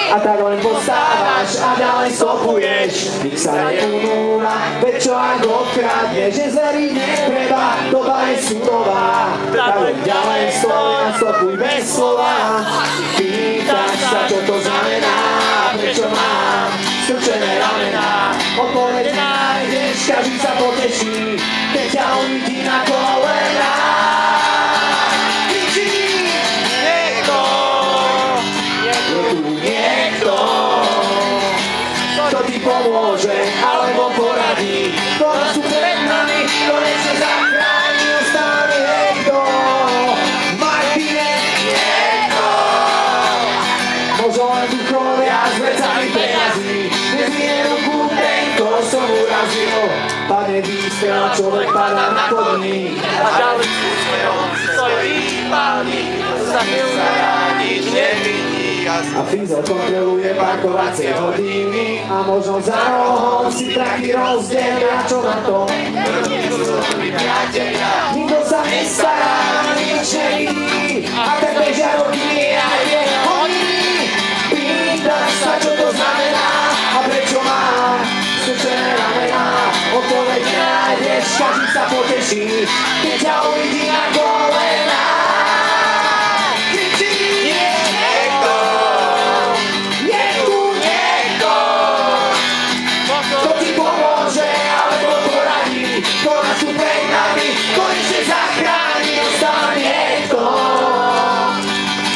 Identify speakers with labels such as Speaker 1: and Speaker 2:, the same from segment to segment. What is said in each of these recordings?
Speaker 1: A tak len postávaš a ďalej stopuješ. Nik sa neunúra, veď čo ak odkradneš. Nezveriť netreba, doba je súdová. Tak len ďalej stoj a stopuj bez slova. Pýtaš sa, čo to znamená, prečo mám skrčené ramená. Odpoveď nájdeš, každý sa poteší, keď ťa uvidí na kolená. Kričí niekto, je tu niekto, kto ti pomôže alebo poradí. Kto nás tu pred nami konečne zachráni, ostane niekto. Martine, niekto, možno len duchovia s vecami peňazí. Nezvie ruku ten, koho som urazil. Padne výstrel, človek padá na chodník.
Speaker 2: A ďalej smerom stojí pálnik, sa nič nevidí.
Speaker 1: A Fizel kontroluje parkovacie hodiny. A možno za rohom si traky rozdelia, čo na to? Nikto sa nestará, nič nevidí. A tak bežia roky a je hodiny. Pýtaš sa, čo to znamená a prečo mám skrčené ramená. Odpoveď nájdeš, každý sa poteší, keď ťa uvidí na kolená. Kričí niekto, je tu niekto, kto ti pomôže alebo poradí. Kto nás tu pred nami konečne zachráni, ostane niekto,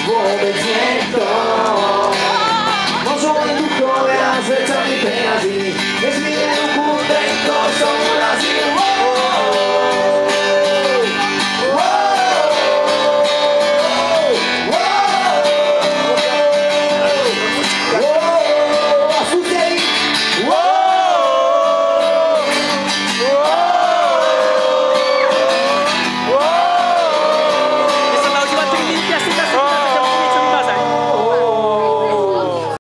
Speaker 1: vôbec niekto. Možno len duchovia s vecami peňazí. Nezvie ruku ten, kto som urazil.